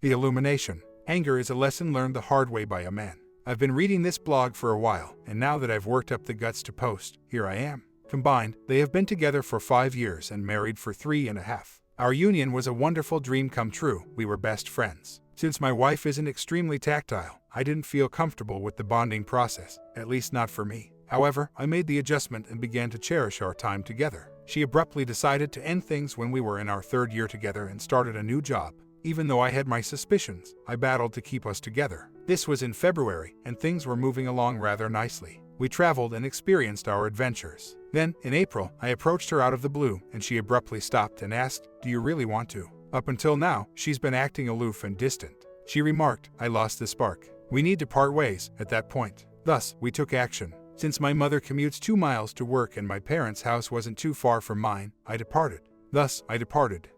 The illumination. Anger is a lesson learned the hard way by a man. I've been reading this blog for a while, and now that I've worked up the guts to post, here I am. Combined, they have been together for 5 years and married for 3.5. Our union was a wonderful dream come true. We were best friends. Since my wife isn't extremely tactile, I didn't feel comfortable with the bonding process, at least not for me. However, I made the adjustment and began to cherish our time together. She abruptly decided to end things when we were in our 3rd year together and started a new job. Even though I had my suspicions, I battled to keep us together. This was in February, and things were moving along rather nicely. We traveled and experienced our adventures. Then, in April, I approached her out of the blue, and she abruptly stopped and asked, "Do you really want to?" Up until now, she's been acting aloof and distant. She remarked, "I lost the spark. We need to part ways," at that point. Thus, we took action. Since my mother commutes 2 miles to work and my parents' house wasn't too far from mine, I departed.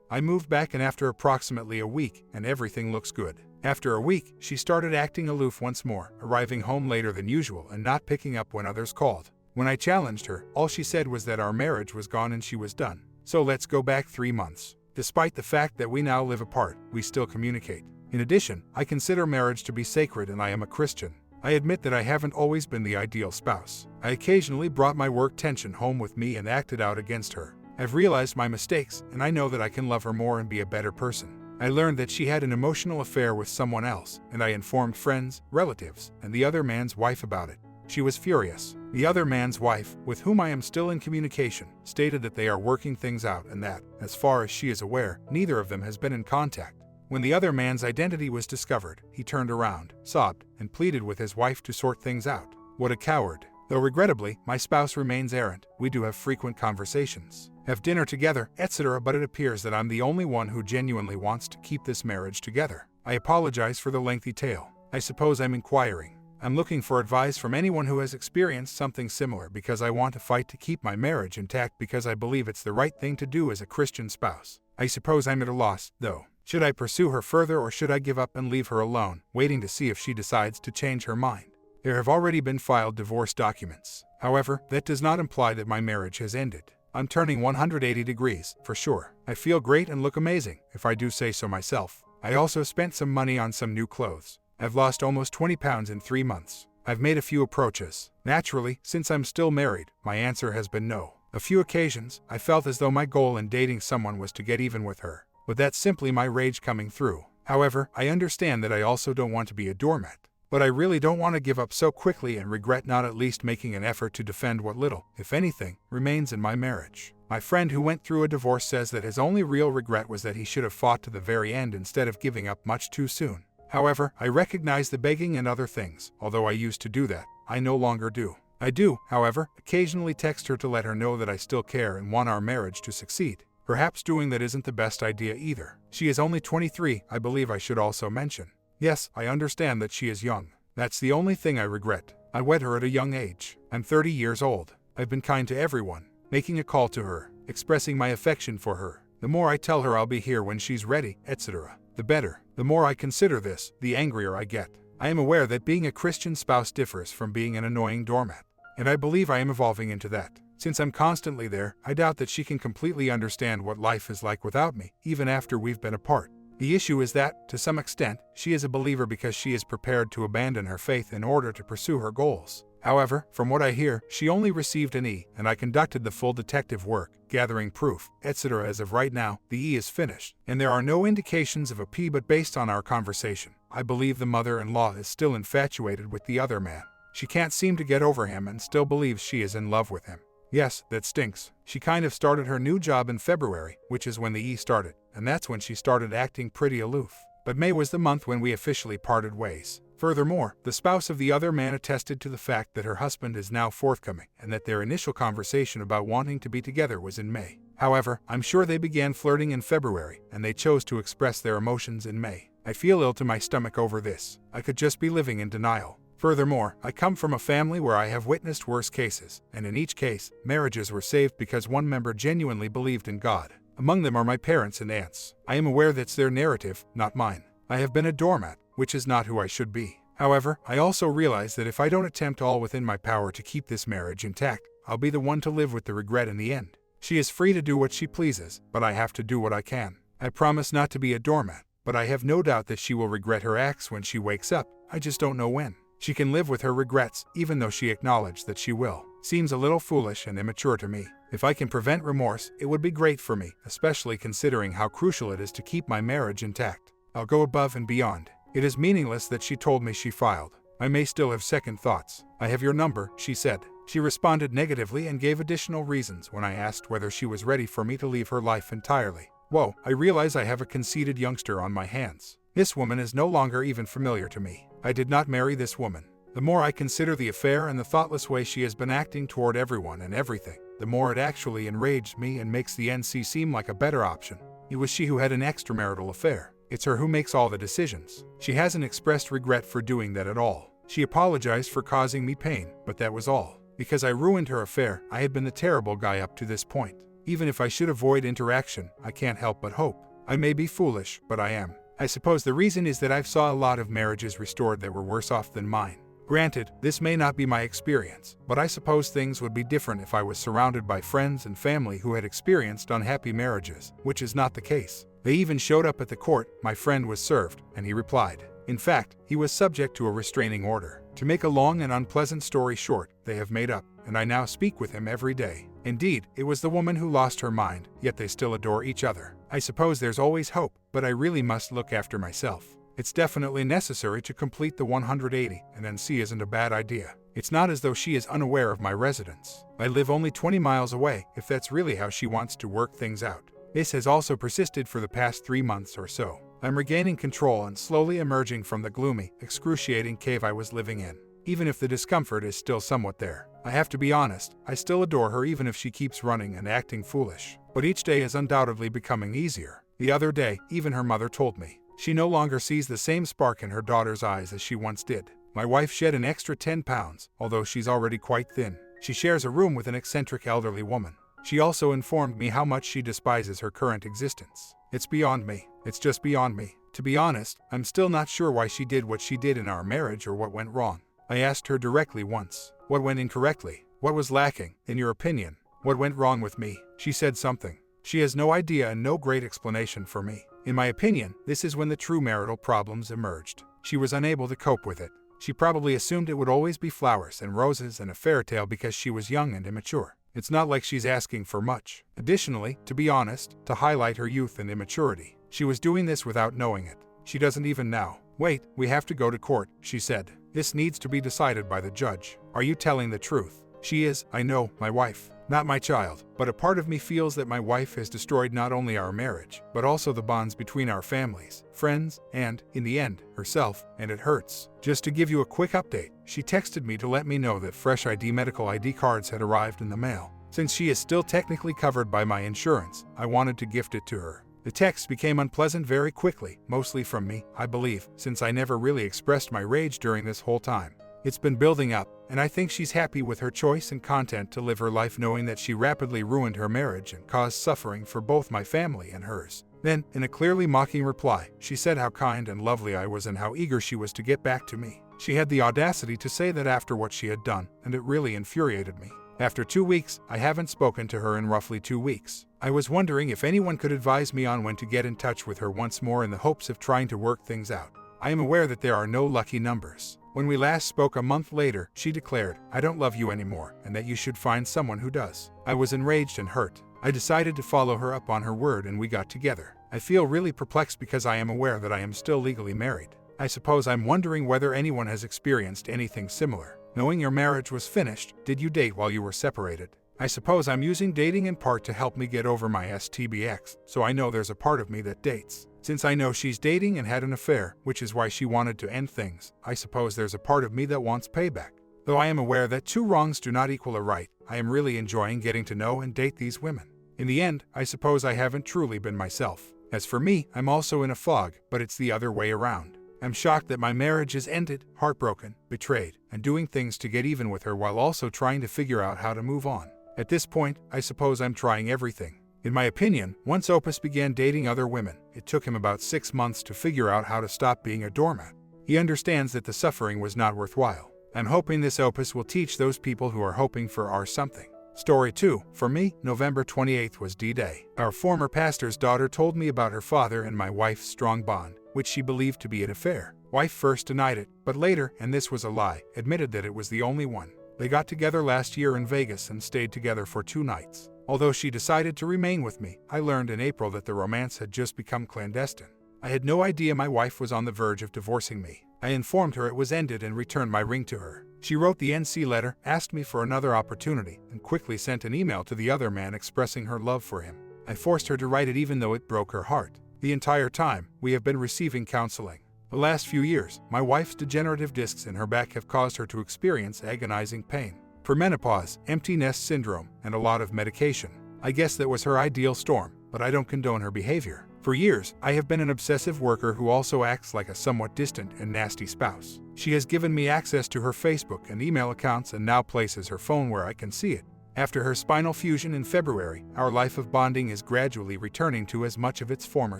I moved back, and after approximately a week, and everything looks good. After a week, she started acting aloof once more, arriving home later than usual and not picking up when others called. When I challenged her, all she said was that our marriage was gone and she was done. So let's go back 3 months. Despite the fact that we now live apart, we still communicate. In addition, I consider marriage to be sacred and I am a Christian. I admit that I haven't always been the ideal spouse. I occasionally brought my work tension home with me and acted out against her. I've realized my mistakes, and I know that I can love her more and be a better person. I learned that she had an emotional affair with someone else, and I informed friends, relatives, and the other man's wife about it. She was furious. The other man's wife, with whom I am still in communication, stated that they are working things out and that, as far as she is aware, neither of them has been in contact. When the other man's identity was discovered, he turned around, sobbed, and pleaded with his wife to sort things out. What a coward. Though regrettably, my spouse remains errant, we do have frequent conversations, have dinner together, etc., but it appears that I'm the only one who genuinely wants to keep this marriage together. I apologize for the lengthy tale. I suppose I'm inquiring. I'm looking for advice from anyone who has experienced something similar because I want to fight to keep my marriage intact because I believe it's the right thing to do as a Christian spouse. I suppose I'm at a loss, though. Should I pursue her further or should I give up and leave her alone, waiting to see if she decides to change her mind? There have already been filed divorce documents. However, that does not imply that my marriage has ended. I'm turning 180 degrees, for sure. I feel great and look amazing, if I do say so myself. I also spent some money on some new clothes. I've lost almost 20 pounds in 3 months. I've made a few approaches. Naturally, since I'm still married, my answer has been no. A few occasions, I felt as though my goal in dating someone was to get even with her. But that's simply my rage coming through. However, I understand that I also don't want to be a doormat. But I really don't want to give up so quickly and regret not at least making an effort to defend what little, if anything, remains in my marriage. My friend who went through a divorce says that his only real regret was that he should have fought to the very end instead of giving up much too soon. However, I recognize the begging and other things. Although I used to do that, I no longer do. I do, however, occasionally text her to let her know that I still care and want our marriage to succeed. Perhaps doing that isn't the best idea either. She is only 23, I believe I should also mention. Yes, I understand that she is young. That's the only thing I regret. I wed her at a young age. I'm 30 years old. I've been kind to everyone, making a call to her, expressing my affection for her. The more I tell her I'll be here when she's ready, etc., the better. The more I consider this, the angrier I get. I am aware that being a Christian spouse differs from being an annoying doormat, and I believe I am evolving into that. Since I'm constantly there, I doubt that she can completely understand what life is like without me, even after we've been apart. The issue is that, to some extent, she is a believer because she is prepared to abandon her faith in order to pursue her goals. However, from what I hear, she only received an E, and I conducted the full detective work, gathering proof, etc. As of right now, the E is finished, and there are no indications of a P, but based on our conversation, I believe the mother-in-law is still infatuated with the other man. She can't seem to get over him and still believes she is in love with him. Yes, that stinks. She kind of started her new job in February, which is when the E started, and that's when she started acting pretty aloof. But May was the month when we officially parted ways. Furthermore, the spouse of the other man attested to the fact that her husband is now forthcoming and that their initial conversation about wanting to be together was in May. However, I'm sure they began flirting in February, and they chose to express their emotions in May. I feel ill to my stomach over this. I could just be living in denial. Furthermore, I come from a family where I have witnessed worse cases, and in each case, marriages were saved because one member genuinely believed in God. Among them are my parents and aunts. I am aware that's their narrative, not mine. I have been a doormat, which is not who I should be. However, I also realize that if I don't attempt all within my power to keep this marriage intact, I'll be the one to live with the regret in the end. She is free to do what she pleases, but I have to do what I can. I promise not to be a doormat. but I have no doubt that she will regret her acts when she wakes up. I just don't know when. She can live with her regrets, even though she acknowledged that she will. Seems a little foolish and immature to me. If I can prevent remorse, it would be great for me, especially considering how crucial it is to keep my marriage intact. I'll go above and beyond. It is meaningless that she told me she filed. I may still have second thoughts. I have your number, she said. She responded negatively and gave additional reasons when I asked whether she was ready for me to leave her life entirely. Whoa, I realize I have a conceited youngster on my hands. This woman is no longer even familiar to me. I did not marry this woman. The more I consider the affair and the thoughtless way she has been acting toward everyone and everything, the more it actually enraged me and makes the NC seem like a better option. It was she who had an extramarital affair. It's her who makes all the decisions. She hasn't expressed regret for doing that at all. She apologized for causing me pain, but that was all. Because I ruined her affair, I had been the terrible guy up to this point. Even if I should avoid interaction, I can't help but hope. I may be foolish, but I am. I suppose the reason is that I've saw a lot of marriages restored that were worse off than mine. Granted, this may not be my experience, but I suppose things would be different if I was surrounded by friends and family who had experienced unhappy marriages, which is not the case. They even showed up at the court. My friend was served, and he replied. In fact, he was subject to a restraining order. To make a long and unpleasant story short, they have made up, and I now speak with him every day. Indeed, it was the woman who lost her mind, yet they still adore each other. I suppose there's always hope, but I really must look after myself. It's definitely necessary to complete the 180, and NC isn't a bad idea. It's not as though she is unaware of my residence. I live only 20 miles away, if that's really how she wants to work things out. This has also persisted for the past 3 months or so. I'm regaining control and slowly emerging from the gloomy, excruciating cave I was living in. Even if the discomfort is still somewhat there. I have to be honest, I still adore her even if she keeps running and acting foolish. But each day is undoubtedly becoming easier. The other day, even her mother told me. She no longer sees the same spark in her daughter's eyes as she once did. My wife shed an extra 10 pounds, although she's already quite thin. She shares a room with an eccentric elderly woman. She also informed me how much she despises her current existence. It's beyond me. It's just beyond me. To be honest, I'm still not sure why she did what she did in our marriage or what went wrong. I asked her directly once. What went incorrectly? What was lacking, in your opinion? What went wrong with me? She said something. She has no idea and no great explanation for me. In my opinion, this is when the true marital problems emerged. She was unable to cope with it. She probably assumed it would always be flowers and roses and a fairy tale because she was young and immature. It's not like she's asking for much. Additionally, to be honest, to highlight her youth and immaturity, she was doing this without knowing it. She doesn't even know. Wait, we have to go to court, she said. This needs to be decided by the judge. Are you telling the truth? She is, I know, my wife. Not my child, but a part of me feels that my wife has destroyed not only our marriage, but also the bonds between our families, friends, and, in the end, herself, and it hurts. Just to give you a quick update, she texted me to let me know that fresh medical ID cards had arrived in the mail. Since she is still technically covered by my insurance, I wanted to gift it to her. The text became unpleasant very quickly, mostly from me, I believe, since I never really expressed my rage during this whole time. It's been building up, and I think she's happy with her choice and content to live her life knowing that she rapidly ruined her marriage and caused suffering for both my family and hers. Then, in a clearly mocking reply, she said how kind and lovely I was and how eager she was to get back to me. She had the audacity to say that after what she had done, and it really infuriated me. After 2 weeks, I haven't spoken to her in roughly 2 weeks. I was wondering if anyone could advise me on when to get in touch with her once more in the hopes of trying to work things out. I am aware that there are no lucky numbers. When we last spoke a month later, she declared, I don't love you anymore, and that you should find someone who does. I was enraged and hurt. I decided to follow her up on her word and we got together. I feel really perplexed because I am aware that I am still legally married. I suppose I'm wondering whether anyone has experienced anything similar. Knowing your marriage was finished, did you date while you were separated? I suppose I'm using dating in part to help me get over my STBX, so I know there's a part of me that dates. Since I know she's dating and had an affair, which is why she wanted to end things, I suppose there's a part of me that wants payback. Though I am aware that 2 wrongs do not equal a right, I am really enjoying getting to know and date these women. In the end, I suppose I haven't truly been myself. As for me, I'm also in a fog, but it's the other way around. I'm shocked that my marriage is ended, heartbroken, betrayed, and doing things to get even with her while also trying to figure out how to move on. At this point, I suppose I'm trying everything. In my opinion, once Opus began dating other women, it took him about 6 months to figure out how to stop being a doormat. He understands that the suffering was not worthwhile. I'm hoping this Opus will teach those people who are hoping for something. Story 2. For me, November 28th was D-Day. Our former pastor's daughter told me about her father and my wife's strong bond, which she believed to be an affair. Wife first denied it, but later, and this was a lie, admitted that it was the only one. They got together last year in Vegas and stayed together for 2 nights. Although she decided to remain with me, I learned in April that the romance had just become clandestine. I had no idea my wife was on the verge of divorcing me. I informed her it was ended and returned my ring to her. She wrote the NC letter, asked me for another opportunity, and quickly sent an email to the other man expressing her love for him. I forced her to write it even though it broke her heart. The entire time, we have been receiving counseling. The last few years, my wife's degenerative discs in her back have caused her to experience agonizing pain. Perimenopause, empty nest syndrome, and a lot of medication. I guess that was her ideal storm, but I don't condone her behavior. For years, I have been an obsessive worker who also acts like a somewhat distant and nasty spouse. She has given me access to her Facebook and email accounts and now places her phone where I can see it. After her spinal fusion in February, our life of bonding is gradually returning to as much of its former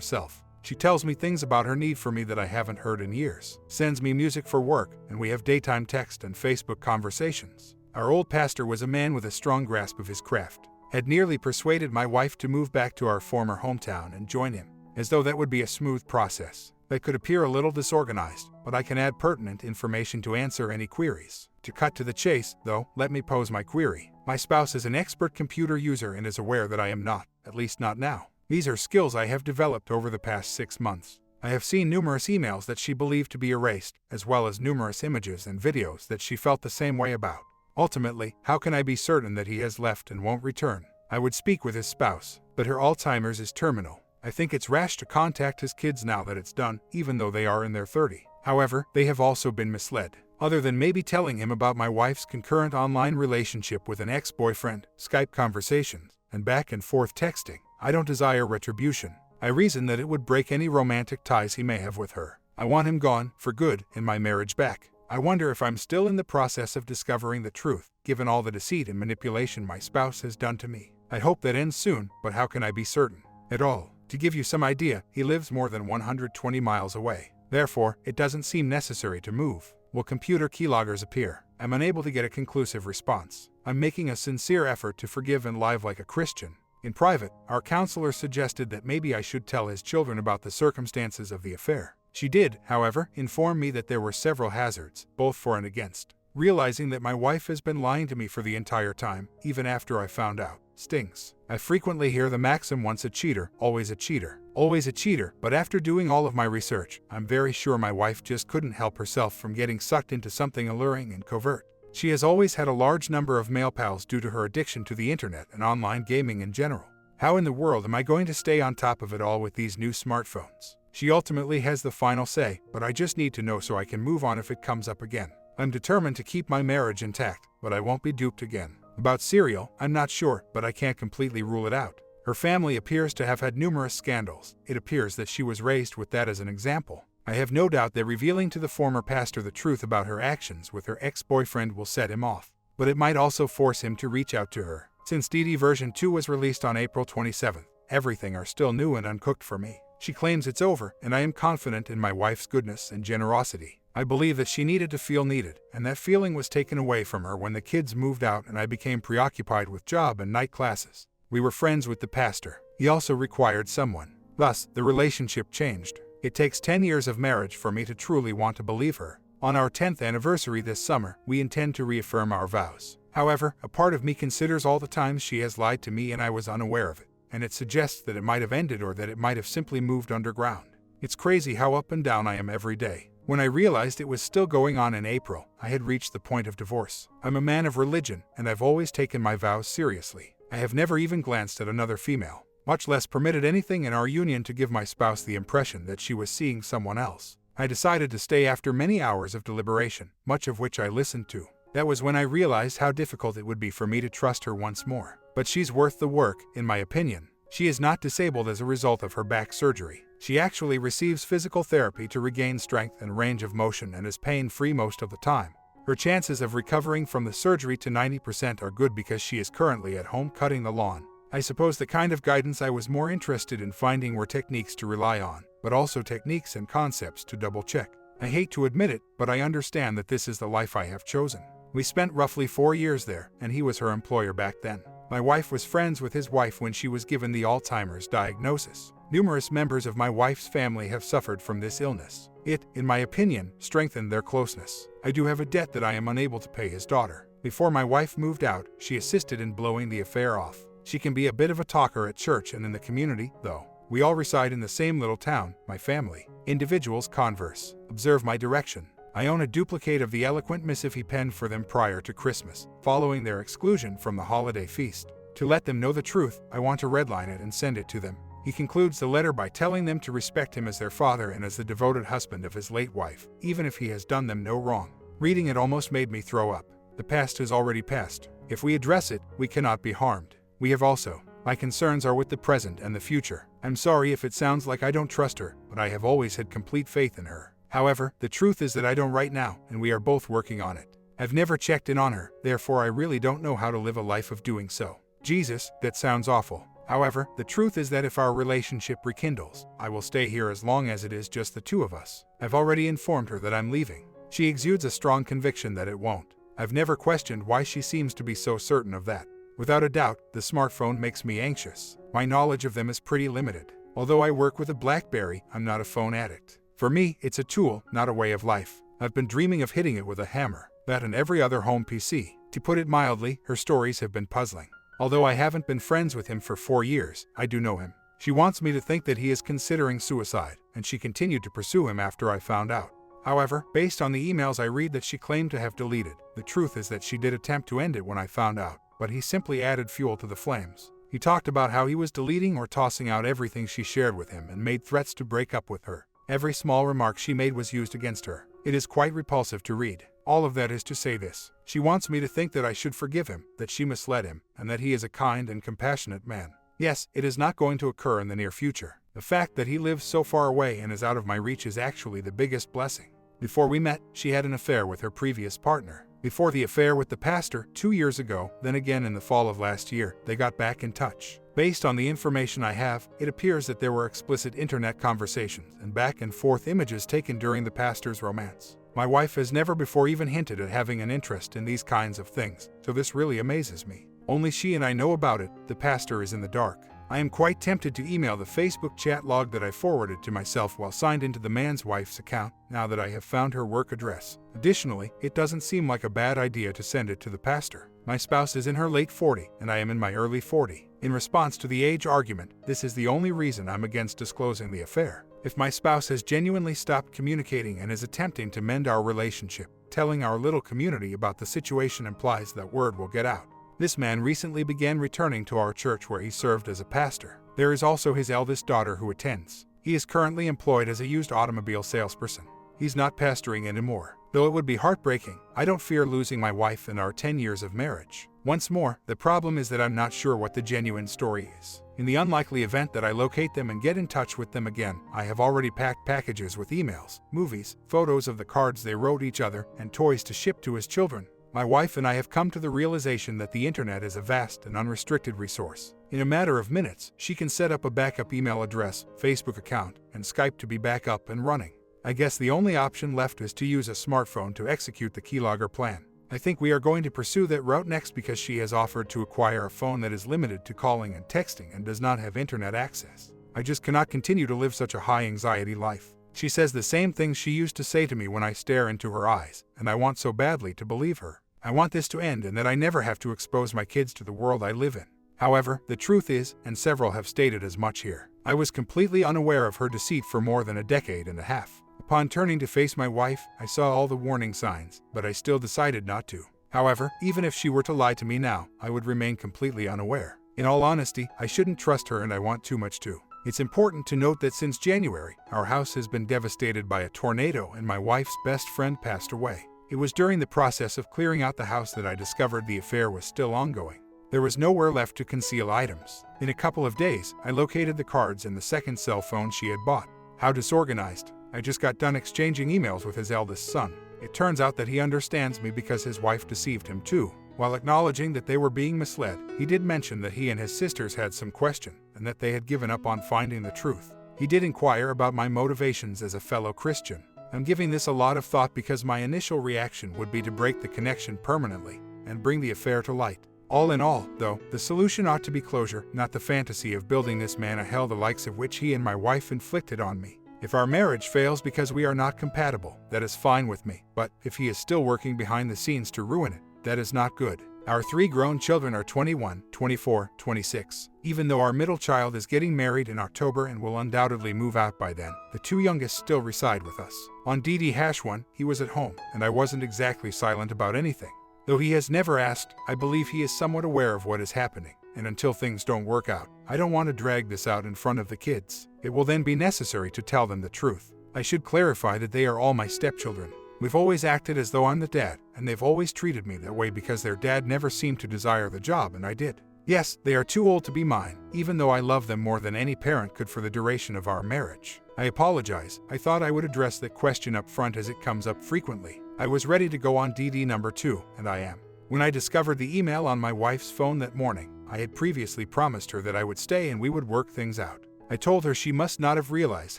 self. She tells me things about her need for me that I haven't heard in years, sends me music for work, and we have daytime text and Facebook conversations. Our old pastor was a man with a strong grasp of his craft, had nearly persuaded my wife to move back to our former hometown and join him, as though that would be a smooth process. That could appear a little disorganized, but I can add pertinent information to answer any queries. To cut to the chase, though, let me pose my query. My spouse is an expert computer user and is aware that I am not, at least not now. These are skills I have developed over the past 6 months. I have seen numerous emails that she believed to be erased, as well as numerous images and videos that she felt the same way about. Ultimately, how can I be certain that he has left and won't return? I would speak with his spouse, but her Alzheimer's is terminal. I think it's rash to contact his kids now that it's done, even though they are in their 30s. However, they have also been misled. Other than maybe telling him about my wife's concurrent online relationship with an ex-boyfriend, Skype conversations, and back and forth texting, I don't desire retribution. I reason that it would break any romantic ties he may have with her. I want him gone, for good, and my marriage back. I wonder if I'm still in the process of discovering the truth, given all the deceit and manipulation my spouse has done to me. I hope that ends soon, but how can I be certain? At all. To give you some idea, he lives more than 120 miles away. Therefore, it doesn't seem necessary to move. Will computer keyloggers appear? I'm unable to get a conclusive response. I'm making a sincere effort to forgive and live like a Christian. In private, our counselor suggested that maybe I should tell his children about the circumstances of the affair. She did, however, inform me that there were several hazards, both for and against. Realizing that my wife has been lying to me for the entire time, even after I found out, stings. I frequently hear the maxim once a cheater, always a cheater. Always a cheater, but after doing all of my research, I'm very sure my wife just couldn't help herself from getting sucked into something alluring and covert. She has always had a large number of male pals due to her addiction to the internet and online gaming in general. How in the world am I going to stay on top of it all with these new smartphones? She ultimately has the final say, but I just need to know so I can move on if it comes up again. I'm determined to keep my marriage intact, but I won't be duped again. About Serial, I'm not sure, but I can't completely rule it out. Her family appears to have had numerous scandals. It appears that she was raised with that as an example. I have no doubt that revealing to the former pastor the truth about her actions with her ex-boyfriend will set him off. But it might also force him to reach out to her. Since DD version 2 was released on April 27th, everything are still new and uncooked for me. She claims it's over, and I am confident in my wife's goodness and generosity. I believe that she needed to feel needed, and that feeling was taken away from her when the kids moved out and I became preoccupied with job and night classes. We were friends with the pastor. He also required someone. Thus, the relationship changed. It takes 10 years of marriage for me to truly want to believe her. On our 10th anniversary this summer, we intend to reaffirm our vows. However, a part of me considers all the times she has lied to me and I was unaware of it, and it suggests that it might have ended or that it might have simply moved underground. It's crazy how up and down I am every day. When I realized it was still going on in April, I had reached the point of divorce. I'm a man of religion, and I've always taken my vows seriously. I have never even glanced at another female, much less permitted anything in our union to give my spouse the impression that she was seeing someone else. I decided to stay after many hours of deliberation, much of which I listened to. That was when I realized how difficult it would be for me to trust her once more. But she's worth the work, in my opinion. She is not disabled as a result of her back surgery. She actually receives physical therapy to regain strength and range of motion and is pain-free most of the time. Her chances of recovering from the surgery to 90% are good because she is currently at home cutting the lawn. I suppose the kind of guidance I was more interested in finding were techniques to rely on, but also techniques and concepts to double-check. I hate to admit it, but I understand that this is the life I have chosen. We spent roughly 4 years there, and he was her employer back then. My wife was friends with his wife when she was given the Alzheimer's diagnosis. Numerous members of my wife's family have suffered from this illness. It, in my opinion, strengthened their closeness. I do have a debt that I am unable to pay his daughter. Before my wife moved out, she assisted in blowing the affair off. She can be a bit of a talker at church and in the community, though. We all reside in the same little town, my family. Individuals converse. Observe my direction. I own a duplicate of the eloquent missive he penned for them prior to Christmas, following their exclusion from the holiday feast. To let them know the truth, I want to redline it and send it to them. He concludes the letter by telling them to respect him as their father and as the devoted husband of his late wife, even if he has done them no wrong. Reading it almost made me throw up. The past has already passed. If we address it, we cannot be harmed. We have also. My concerns are with the present and the future. I'm sorry if it sounds like I don't trust her, but I have always had complete faith in her. However, the truth is that I don't right now, and we are both working on it. I've never checked in on her, therefore I really don't know how to live a life of doing so. Jesus, that sounds awful. However, the truth is that if our relationship rekindles, I will stay here as long as it is just the two of us. I've already informed her that I'm leaving. She exudes a strong conviction that it won't. I've never questioned why she seems to be so certain of that. Without a doubt, the smartphone makes me anxious. My knowledge of them is pretty limited. Although I work with a BlackBerry, I'm not a phone addict. For me, it's a tool, not a way of life. I've been dreaming of hitting it with a hammer. That and every other home PC. To put it mildly, her stories have been puzzling. Although I haven't been friends with him for 4 years, I do know him. She wants me to think that he is considering suicide, and she continued to pursue him after I found out. However, based on the emails I read that she claimed to have deleted, the truth is that she did attempt to end it when I found out, but he simply added fuel to the flames. He talked about how he was deleting or tossing out everything she shared with him and made threats to break up with her. Every small remark she made was used against her. It is quite repulsive to read. All of that is to say this. She wants me to think that I should forgive him, that she misled him, and that he is a kind and compassionate man. Yes, it is not going to occur in the near future. The fact that he lives so far away and is out of my reach is actually the biggest blessing. Before we met, she had an affair with her previous partner. Before the affair with the pastor, 2 years ago, then again in the fall of last year, they got back in touch. Based on the information I have, it appears that there were explicit internet conversations and back and forth images taken during the pastor's romance. My wife has never before even hinted at having an interest in these kinds of things, so this really amazes me. Only she and I know about it, the pastor is in the dark. I am quite tempted to email the Facebook chat log that I forwarded to myself while signed into the man's wife's account, now that I have found her work address. Additionally, it doesn't seem like a bad idea to send it to the pastor. My spouse is in her late 40, and I am in my early 40. In response to the age argument, this is the only reason I'm against disclosing the affair. If my spouse has genuinely stopped communicating and is attempting to mend our relationship, telling our little community about the situation implies that word will get out. This man recently began returning to our church where he served as a pastor. There is also his eldest daughter who attends. He is currently employed as a used automobile salesperson. He's not pastoring anymore. Though it would be heartbreaking, I don't fear losing my wife and our 10 years of marriage. Once more, the problem is that I'm not sure what the genuine story is. In the unlikely event that I locate them and get in touch with them again, I have already packed packages with emails, movies, photos of the cards they wrote each other, and toys to ship to his children. My wife and I have come to the realization that the internet is a vast and unrestricted resource. In a matter of minutes, she can set up a backup email address, Facebook account, and Skype to be back up and running. I guess the only option left is to use a smartphone to execute the keylogger plan. I think we are going to pursue that route next because she has offered to acquire a phone that is limited to calling and texting and does not have internet access. I just cannot continue to live such a high-anxiety life. She says the same things she used to say to me when I stare into her eyes, and I want so badly to believe her. I want this to end and that I never have to expose my kids to the world I live in. However, the truth is, and several have stated as much here, I was completely unaware of her deceit for more than a decade and a half. Upon turning to face my wife, I saw all the warning signs, but I still decided not to. However, even if she were to lie to me now, I would remain completely unaware. In all honesty, I shouldn't trust her and I want too much to. It's important to note that since January, our house has been devastated by a tornado and my wife's best friend passed away. It was during the process of clearing out the house that I discovered the affair was still ongoing. There was nowhere left to conceal items. In a couple of days, I located the cards and the second cell phone she had bought. How disorganized. I just got done exchanging emails with his eldest son. It turns out that he understands me because his wife deceived him too. While acknowledging that they were being misled, he did mention that he and his sisters had some question and that they had given up on finding the truth. He did inquire about my motivations as a fellow Christian. I'm giving this a lot of thought because my initial reaction would be to break the connection permanently and bring the affair to light. All in all, though, the solution ought to be closure, not the fantasy of building this man a hell the likes of which he and my wife inflicted on me. If our marriage fails because we are not compatible, that is fine with me, but if he is still working behind the scenes to ruin it, that is not good. Our 3 grown children are 21, 24, 26. Even though our middle child is getting married in October and will undoubtedly move out by then, the 2 youngest still reside with us. On DD-1, he was at home, and I wasn't exactly silent about anything. Though he has never asked, I believe he is somewhat aware of what is happening, and until things don't work out, I don't want to drag this out in front of the kids. It will then be necessary to tell them the truth. I should clarify that they are all my stepchildren. We've always acted as though I'm the dad, and they've always treated me that way because their dad never seemed to desire the job and I did. Yes, they are too old to be mine, even though I love them more than any parent could for the duration of our marriage. I apologize. I thought I would address that question up front as it comes up frequently. I was ready to go on DD number 2, and I am. When I discovered the email on my wife's phone that morning, I had previously promised her that I would stay and we would work things out. I told her she must not have realized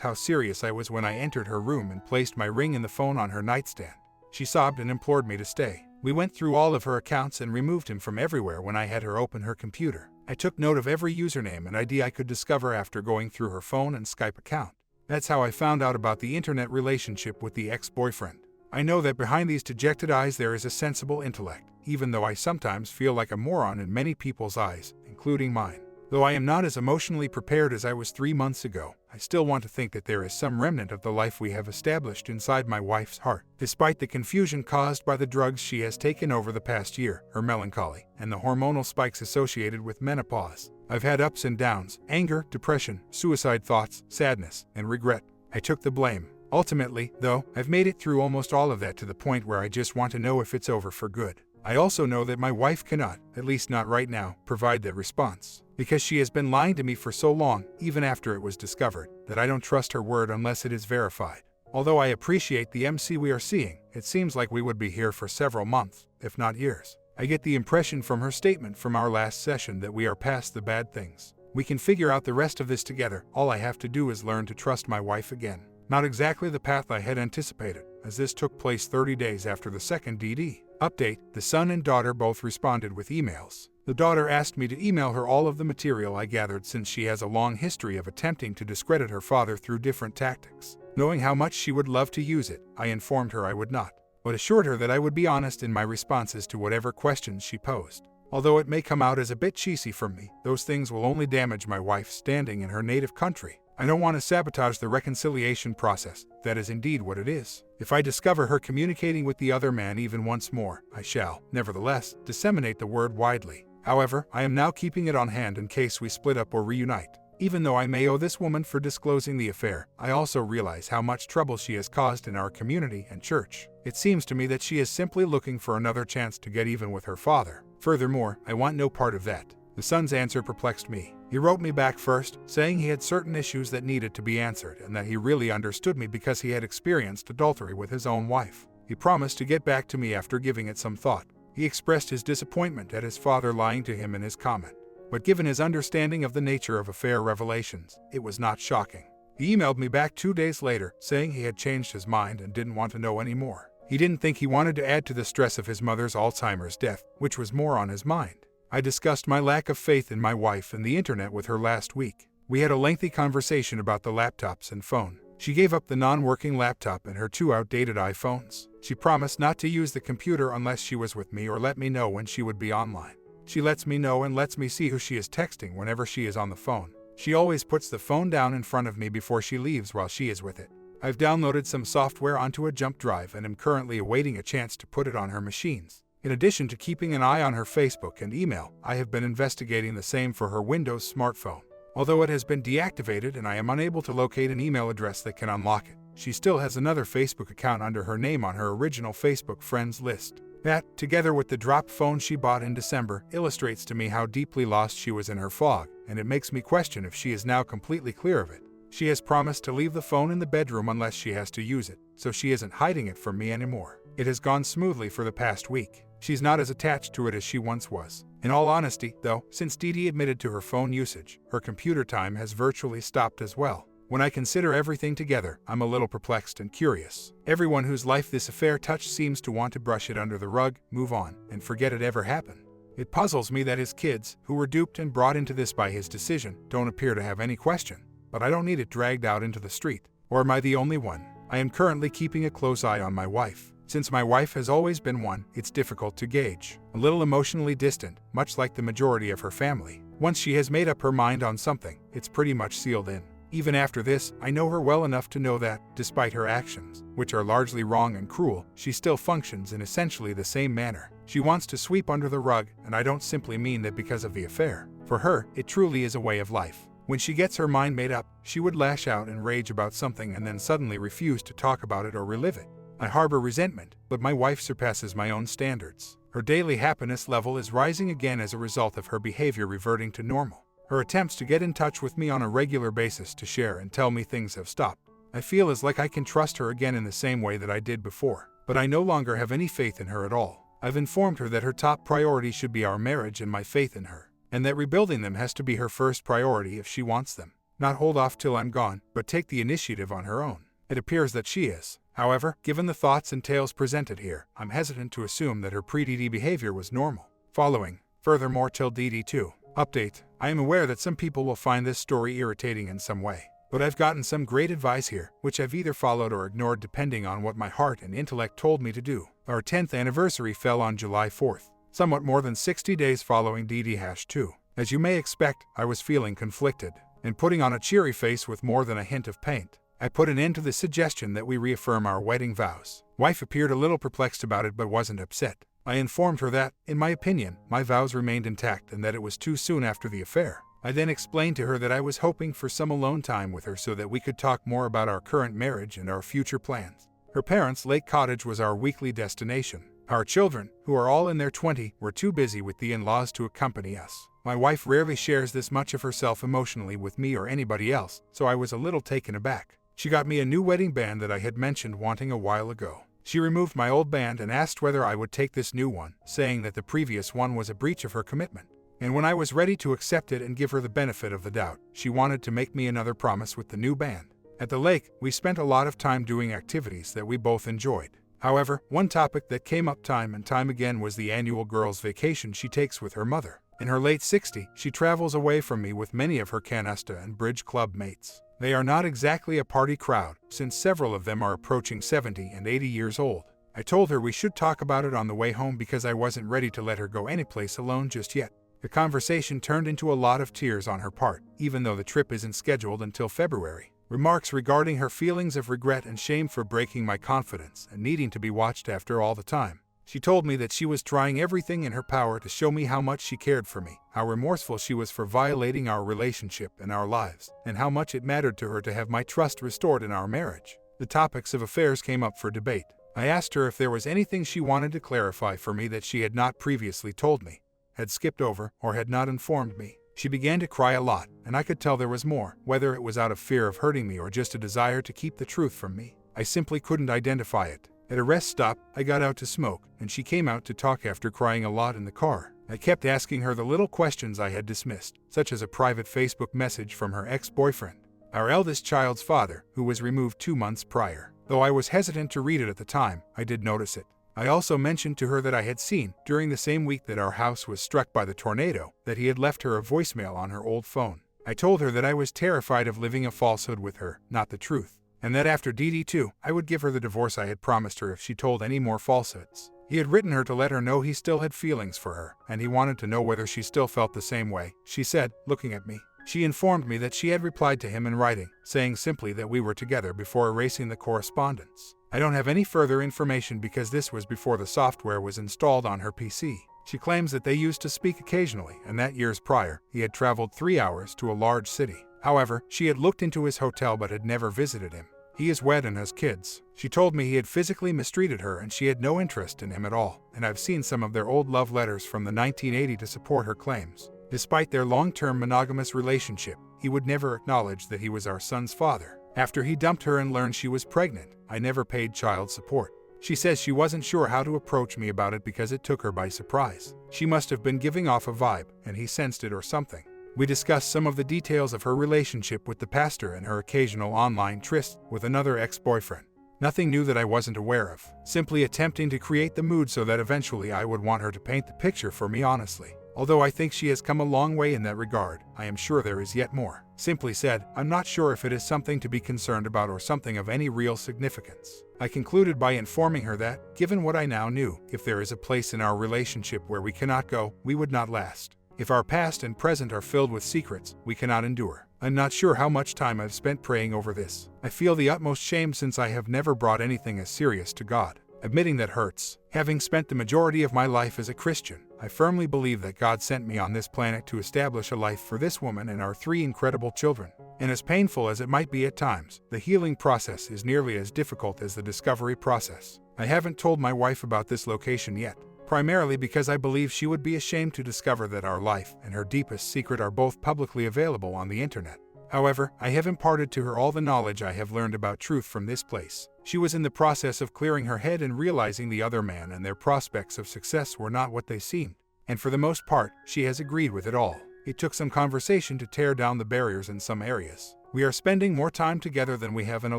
how serious I was when I entered her room and placed my ring and the phone on her nightstand. She sobbed and implored me to stay. We went through all of her accounts and removed him from everywhere when I had her open her computer. I took note of every username and ID I could discover after going through her phone and Skype account. That's how I found out about the internet relationship with the ex-boyfriend. I know that behind these dejected eyes there is a sensible intellect, even though I sometimes feel like a moron in many people's eyes, including mine. Though I am not as emotionally prepared as I was 3 months ago, I still want to think that there is some remnant of the life we have established inside my wife's heart. Despite the confusion caused by the drugs she has taken over the past year, her melancholy, and the hormonal spikes associated with menopause, I've had ups and downs, anger, depression, suicide thoughts, sadness, and regret. I took the blame. Ultimately, though, I've made it through almost all of that to the point where I just want to know if it's over for good. I also know that my wife cannot, at least not right now, provide that response. Because she has been lying to me for so long, even after it was discovered, that I don't trust her word unless it is verified. Although I appreciate the MC we are seeing, it seems like we would be here for several months, if not years. I get the impression from her statement from our last session that we are past the bad things. We can figure out the rest of this together. All I have to do is learn to trust my wife again. Not exactly the path I had anticipated, as this took place 30 days after the second DD. Update: the son and daughter both responded with emails. The daughter asked me to email her all of the material I gathered since she has a long history of attempting to discredit her father through different tactics. Knowing how much she would love to use it, I informed her I would not, but assured her that I would be honest in my responses to whatever questions she posed. Although it may come out as a bit cheesy from me, those things will only damage my wife's standing in her native country. I don't want to sabotage the reconciliation process. That is indeed what it is. If I discover her communicating with the other man even once more, I shall, nevertheless, disseminate the word widely. However, I am now keeping it on hand in case we split up or reunite. Even though I may owe this woman for disclosing the affair, I also realize how much trouble she has caused in our community and church. It seems to me that she is simply looking for another chance to get even with her father. Furthermore, I want no part of that. The son's answer perplexed me. He wrote me back first, saying he had certain issues that needed to be answered and that he really understood me because he had experienced adultery with his own wife. He promised to get back to me after giving it some thought. He expressed his disappointment at his father lying to him in his comment. But given his understanding of the nature of affair revelations, it was not shocking. He emailed me back 2 days later, saying he had changed his mind and didn't want to know anymore. He didn't think he wanted to add to the stress of his mother's Alzheimer's death, which was more on his mind. I discussed my lack of faith in my wife and the internet with her last week. We had a lengthy conversation about the laptops and phone. She gave up the non-working laptop and her 2 outdated iPhones. She promised not to use the computer unless she was with me or let me know when she would be online. She lets me know and lets me see who she is texting whenever she is on the phone. She always puts the phone down in front of me before she leaves while she is with it. I've downloaded some software onto a jump drive and am currently awaiting a chance to put it on her machines. In addition to keeping an eye on her Facebook and email, I have been investigating the same for her Windows smartphone. Although it has been deactivated and I am unable to locate an email address that can unlock it, she still has another Facebook account under her name on her original Facebook friends list. That, together with the dropped phone she bought in December, illustrates to me how deeply lost she was in her fog, and it makes me question if she is now completely clear of it. She has promised to leave the phone in the bedroom unless she has to use it, so she isn't hiding it from me anymore. It has gone smoothly for the past week. She's not as attached to it as she once was. In all honesty, though, since Dee Dee admitted to her phone usage, her computer time has virtually stopped as well. When I consider everything together, I'm a little perplexed and curious. Everyone whose life this affair touched seems to want to brush it under the rug, move on, and forget it ever happened. It puzzles me that his kids, who were duped and brought into this by his decision, don't appear to have any question. But I don't need it dragged out into the street. Or am I the only one? I am currently keeping a close eye on my wife. Since my wife has always been one, it's difficult to gauge. A little emotionally distant, much like the majority of her family. Once she has made up her mind on something, it's pretty much sealed in. Even after this, I know her well enough to know that, despite her actions, which are largely wrong and cruel, she still functions in essentially the same manner. She wants to sweep under the rug, and I don't simply mean that because of the affair. For her, it truly is a way of life. When she gets her mind made up, she would lash out and rage about something and then suddenly refuse to talk about it or relive it. I harbor resentment, but my wife surpasses my own standards. Her daily happiness level is rising again as a result of her behavior reverting to normal. Her attempts to get in touch with me on a regular basis to share and tell me things have stopped. I feel as like I can trust her again in the same way that I did before, but I no longer have any faith in her at all. I've informed her that her top priority should be our marriage and my faith in her, and that rebuilding them has to be her first priority if she wants them. Not hold off till I'm gone, but take the initiative on her own. It appears that she is. However, given the thoughts and tales presented here, I'm hesitant to assume that her pre-DD behavior was normal. Following. Furthermore, till DD2. Update. I am aware that some people will find this story irritating in some way, but I've gotten some great advice here, which I've either followed or ignored depending on what my heart and intellect told me to do. Our 10th anniversary fell on July 4th, somewhat more than 60 days following DD-2. As you may expect, I was feeling conflicted, and putting on a cheery face with more than a hint of paint. I put an end to the suggestion that we reaffirm our wedding vows. Wife appeared a little perplexed about it but wasn't upset. I informed her that, in my opinion, my vows remained intact and that it was too soon after the affair. I then explained to her that I was hoping for some alone time with her so that we could talk more about our current marriage and our future plans. Her parents' Lake Cottage was our weekly destination. Our children, who are all in their 20s, were too busy with the in-laws to accompany us. My wife rarely shares this much of herself emotionally with me or anybody else, so I was a little taken aback. She got me a new wedding band that I had mentioned wanting a while ago. She removed my old band and asked whether I would take this new one, saying that the previous one was a breach of her commitment. And when I was ready to accept it and give her the benefit of the doubt, she wanted to make me another promise with the new band. At the lake, we spent a lot of time doing activities that we both enjoyed. However, one topic that came up time and time again was the annual girls' vacation she takes with her mother. In her late 60s, she travels away from me with many of her canasta and bridge club mates. They are not exactly a party crowd, since several of them are approaching 70 and 80 years old. I told her we should talk about it on the way home because I wasn't ready to let her go anyplace alone just yet. The conversation turned into a lot of tears on her part, even though the trip isn't scheduled until February. Remarks regarding her feelings of regret and shame for breaking my confidence and needing to be watched after all the time. She told me that she was trying everything in her power to show me how much she cared for me, how remorseful she was for violating our relationship and our lives, and how much it mattered to her to have my trust restored in our marriage. The topics of affairs came up for debate. I asked her if there was anything she wanted to clarify for me that she had not previously told me, had skipped over, or had not informed me. She began to cry a lot, and I could tell there was more, whether it was out of fear of hurting me or just a desire to keep the truth from me. I simply couldn't identify it. At a rest stop, I got out to smoke, and she came out to talk after crying a lot in the car. I kept asking her the little questions I had dismissed, such as a private Facebook message from her ex-boyfriend, our eldest child's father, who was removed 2 months prior. Though I was hesitant to read it at the time, I did notice it. I also mentioned to her that I had seen, during the same week that our house was struck by the tornado, that he had left her a voicemail on her old phone. I told her that I was terrified of living a falsehood with her, not the truth, and that after DD2, I would give her the divorce I had promised her if she told any more falsehoods. He had written her to let her know he still had feelings for her, and he wanted to know whether she still felt the same way, she said, looking at me. She informed me that she had replied to him in writing, saying simply that we were together before erasing the correspondence. I don't have any further information because this was before the software was installed on her PC. She claims that they used to speak occasionally, and that years prior, he had traveled 3 hours to a large city. However, she had looked into his hotel but had never visited him. He is wed and has kids. She told me he had physically mistreated her and she had no interest in him at all, and I've seen some of their old love letters from the 1980s to support her claims. Despite their long-term monogamous relationship, he would never acknowledge that he was our son's father. After he dumped her and learned she was pregnant, I never paid child support. She says she wasn't sure how to approach me about it because it took her by surprise. She must have been giving off a vibe, and he sensed it or something. We discussed some of the details of her relationship with the pastor and her occasional online tryst with another ex-boyfriend. Nothing new that I wasn't aware of, simply attempting to create the mood so that eventually I would want her to paint the picture for me honestly. Although I think she has come a long way in that regard, I am sure there is yet more. Simply said, I'm not sure if it is something to be concerned about or something of any real significance. I concluded by informing her that, given what I now knew, if there is a place in our relationship where we cannot go, we would not last. If our past and present are filled with secrets, we cannot endure. I'm not sure how much time I've spent praying over this. I feel the utmost shame since I have never brought anything as serious to God. Admitting that hurts. Having spent the majority of my life as a Christian, I firmly believe that God sent me on this planet to establish a life for this woman and our 3 incredible children. And as painful as it might be at times, the healing process is nearly as difficult as the discovery process. I haven't told my wife about this location yet, primarily because I believe she would be ashamed to discover that our life and her deepest secret are both publicly available on the internet. However, I have imparted to her all the knowledge I have learned about truth from this place. She was in the process of clearing her head and realizing the other man and their prospects of success were not what they seemed. And for the most part, she has agreed with it all. It took some conversation to tear down the barriers in some areas. We are spending more time together than we have in a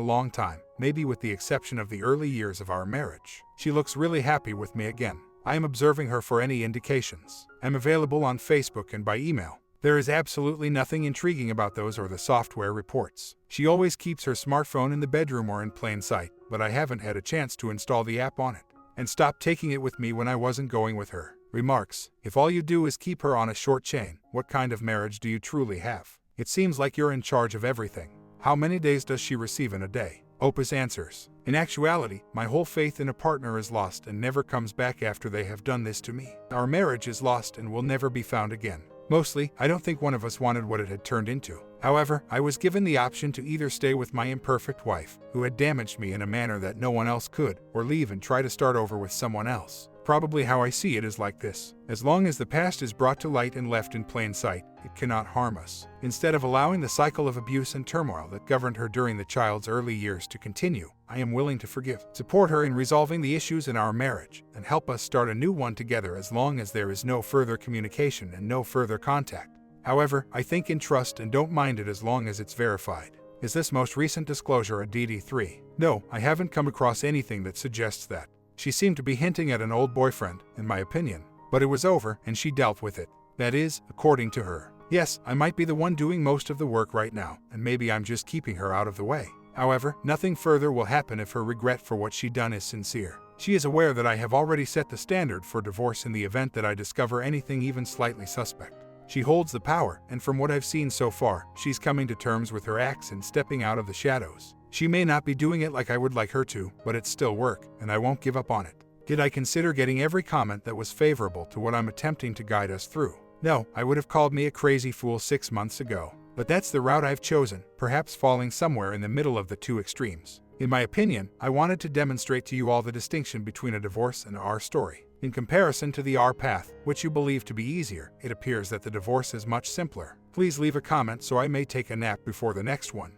long time, maybe with the exception of the early years of our marriage. She looks really happy with me again. I am observing her for any indications. I'm available on Facebook and by email. There is absolutely nothing intriguing about those or the software reports. She always keeps her smartphone in the bedroom or in plain sight, but I haven't had a chance to install the app on it. And stopped taking it with me when I wasn't going with her. Remarks, if all you do is keep her on a short chain, what kind of marriage do you truly have? It seems like you're in charge of everything. How many days does she receive in a day? Opus answers, in actuality, my whole faith in a partner is lost and never comes back after they have done this to me. Our marriage is lost and will never be found again. Mostly, I don't think one of us wanted what it had turned into. However, I was given the option to either stay with my imperfect wife, who had damaged me in a manner that no one else could, or leave and try to start over with someone else. Probably how I see it is like this. As long as the past is brought to light and left in plain sight, it cannot harm us. Instead of allowing the cycle of abuse and turmoil that governed her during the child's early years to continue, I am willing to forgive, support her in resolving the issues in our marriage, and help us start a new one together as long as there is no further communication and no further contact. However, I think in trust and don't mind it as long as it's verified. Is this most recent disclosure a DD3? No, I haven't come across anything that suggests that. She seemed to be hinting at an old boyfriend, in my opinion, but it was over and she dealt with it. That is, according to her. Yes, I might be the one doing most of the work right now, and maybe I'm just keeping her out of the way. However, nothing further will happen if her regret for what she done is sincere. She is aware that I have already set the standard for divorce in the event that I discover anything even slightly suspect. She holds the power, and from what I've seen so far, she's coming to terms with her acts and stepping out of the shadows. She may not be doing it like I would like her to, but it's still work, and I won't give up on it. Did I consider getting every comment that was favorable to what I'm attempting to guide us through? No, I would have called me a crazy fool 6 months ago. But that's the route I've chosen, perhaps falling somewhere in the middle of the two extremes. In my opinion, I wanted to demonstrate to you all the distinction between a divorce and our story. In comparison to the our path, which you believe to be easier, it appears that the divorce is much simpler. Please leave a comment so I may take a nap before the next one.